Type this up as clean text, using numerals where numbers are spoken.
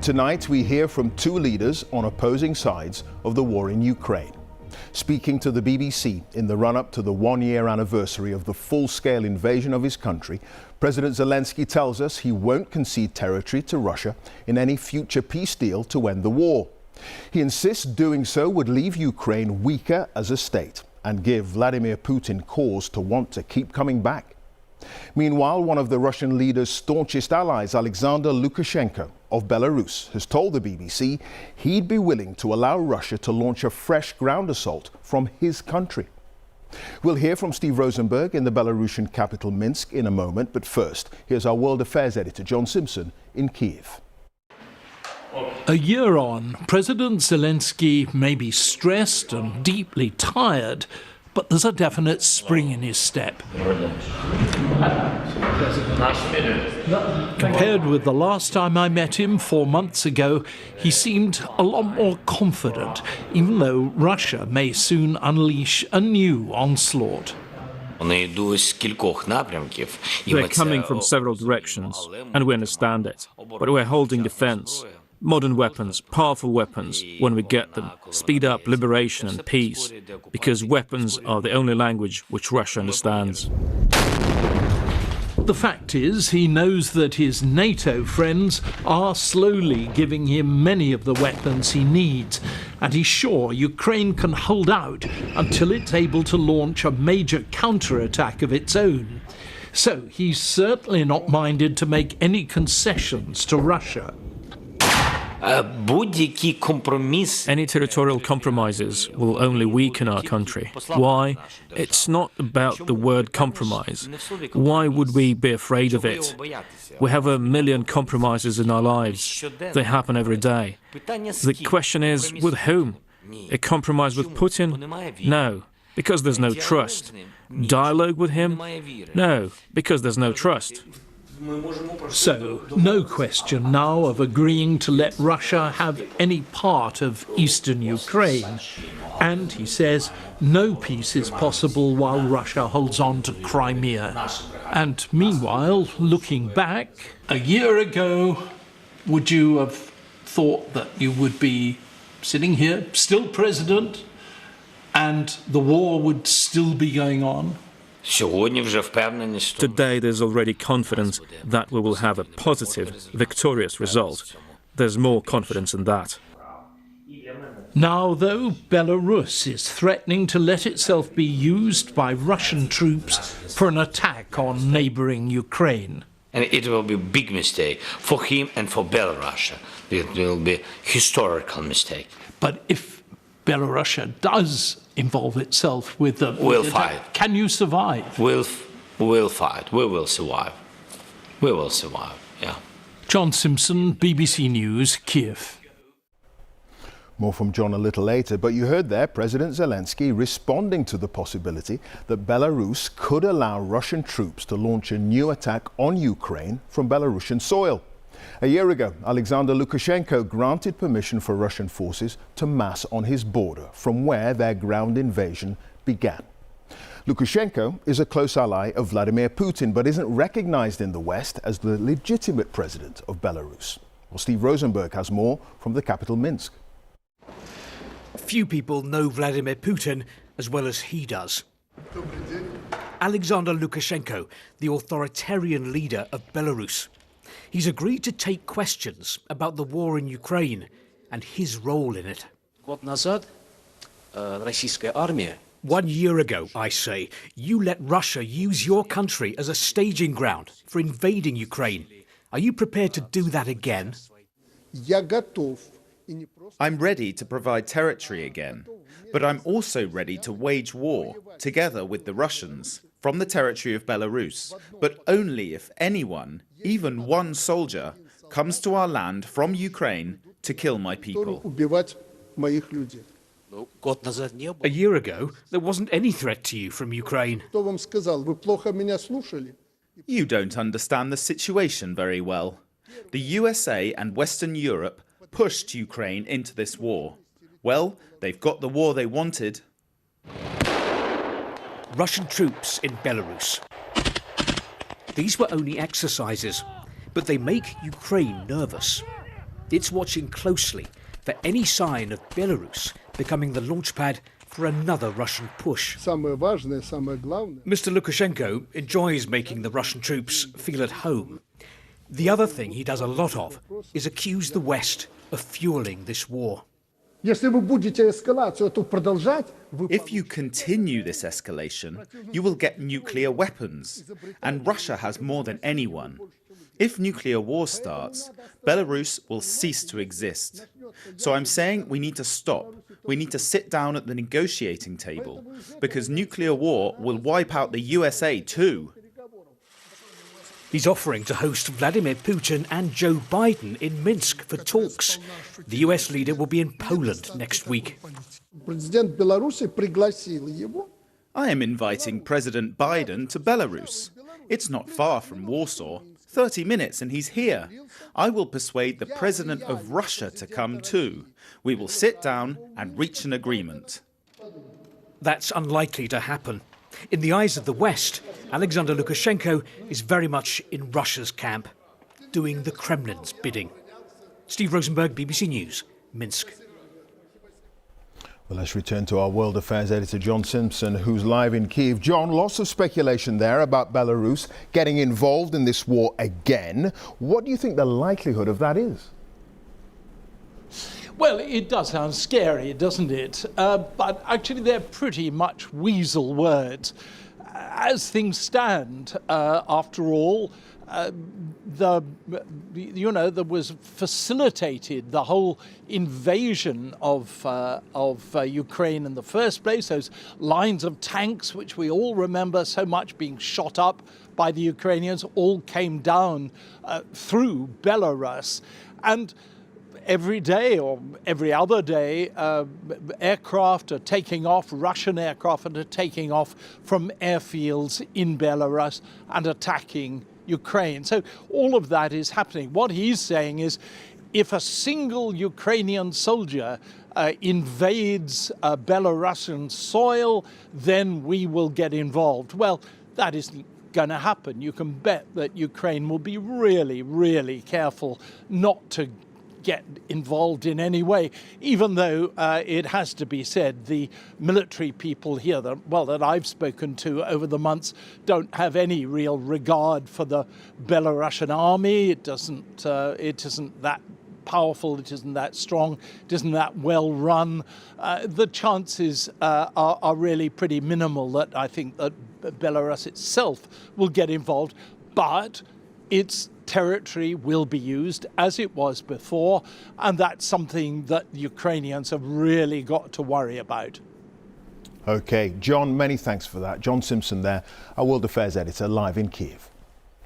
Tonight we hear from two leaders on opposing sides of the war in Ukraine. Speaking to the BBC in the run-up to the one-year anniversary of the full-scale invasion of his country, President Zelensky tells us he won't concede territory to Russia in any future peace deal to end the war. He insists doing so would leave Ukraine weaker as a state and give Vladimir Putin cause to want to keep coming back. Meanwhile, one of the Russian leader's staunchest allies, Alexander Lukashenko of Belarus, has told the BBC he'd be willing to allow Russia to launch a fresh ground assault from his country. We'll hear from Steve Rosenberg in the Belarusian capital Minsk in a moment, but first, here's our World Affairs editor, John Simpson, in Kiev. A year on, President Zelensky may be stressed and deeply tired, but there's a definite spring in his step. Compared with the last time I met him 4 months ago, he seemed a lot more confident, even though Russia may soon unleash a new onslaught. They're coming from several directions, and we understand it. But we're holding defense. Modern weapons, powerful weapons, when we get them, speed up liberation and peace, because weapons are the only language which Russia understands. The fact is, he knows that his NATO friends are slowly giving him many of the weapons he needs, and he's sure Ukraine can hold out until it's able to launch a major counterattack of its own. So he's certainly not minded to make any concessions to Russia. Any territorial compromises will only weaken our country. Why? It's not about the word compromise. Why would we be afraid of it? We have 1 million compromises in our lives. They happen every day. The question is, with whom? A compromise with Putin? No, because there's no trust. Dialogue with him? No, because there's no trust. So, no question now of agreeing to let Russia have any part of eastern Ukraine. And, he says, no peace is possible while Russia holds on to Crimea. And meanwhile, looking back, a year ago, would you have thought that you would be sitting here, still president, and the war would still be going on? Today there's already confidence that we will have a positive, victorious result. There's more confidence in that. Now, though, Belarus is threatening to let itself be used by Russian troops for an attack on neighbouring Ukraine. And it will be a big mistake for him and for Belarus. It will be a historical mistake. But if Belarus does involve itself with the... We'll fight. Can you survive? We'll fight. We will survive. We will survive, yeah. John Simpson, BBC News, Kiev. More from John a little later, but you heard there President Zelensky responding to the possibility that Belarus could allow Russian troops to launch a new attack on Ukraine from Belarusian soil. A year ago, Alexander Lukashenko granted permission for Russian forces to mass on his border from where their ground invasion began. Lukashenko is a close ally of Vladimir Putin, but isn't recognized in the West as the legitimate president of Belarus. Well, Steve Rosenberg has more from the capital Minsk. Few people know Vladimir Putin as well as he does. Alexander Lukashenko, the authoritarian leader of Belarus. He's agreed to take questions about the war in Ukraine and his role in it. 1 year ago, I say, you let Russia use your country as a staging ground for invading Ukraine. Are you prepared to do that again? I'm ready to provide territory again, but I'm also ready to wage war, together with the Russians, from the territory of Belarus, but only if anyone, even one soldier, comes to our land from Ukraine to kill my people. A year ago, there wasn't any threat to you from Ukraine. You don't understand the situation very well. The USA and Western Europe pushed Ukraine into this war. Well, they've got the war they wanted. Russian troops in Belarus. These were only exercises, but they make Ukraine nervous. It's watching closely for any sign of Belarus becoming the launchpad for another Russian push. Mr. Lukashenko enjoys making the Russian troops feel at home. The other thing he does a lot of is accuse the West of fueling this war. If you continue this escalation, you will get nuclear weapons, and Russia has more than anyone. If nuclear war starts, Belarus will cease to exist. So I'm saying we need to stop. We need to sit down at the negotiating table, because nuclear war will wipe out the USA too. He's offering to host Vladimir Putin and Joe Biden in Minsk for talks. The US leader will be in Poland next week. I am inviting President Biden to Belarus. It's not far from Warsaw. 30 minutes and he's here. I will persuade the president of Russia to come too. We will sit down and reach an agreement. That's unlikely to happen. In the eyes of the West, Alexander Lukashenko is very much in Russia's camp, doing the Kremlin's bidding. Steve Rosenberg, BBC News, Minsk. Well, let's return to our World Affairs editor, John Simpson, who's live in Kyiv. John, lots of speculation there about Belarus getting involved in this war again. What do you think the likelihood of that is? Well, it does sound scary, doesn't it? But actually, they're pretty much weasel words. As things stand, after all, there was facilitated the whole invasion of Ukraine in the first place. Those lines of tanks, which we all remember so much being shot up by the Ukrainians, all came down through Belarus. And every day or every other day, aircraft are taking off, Russian aircraft are taking off from airfields in Belarus and attacking Ukraine. So all of that is happening. What he's saying is, if a single Ukrainian soldier invades Belarusian soil, then we will get involved. Well, that isn't going to happen. You can bet that Ukraine will be really, really careful not to get involved in any way, even though it has to be said the military people here that I've spoken to over the months don't have any real regard for the Belarusian army. It isn't that powerful, it isn't that strong, it isn't that well run. The chances are really pretty minimal that I think that Belarus itself will get involved, but its territory will be used as it was before, and that's something that Ukrainians have really got to worry about. OK, John, many thanks for that. John Simpson there, our World Affairs editor, live in Kyiv.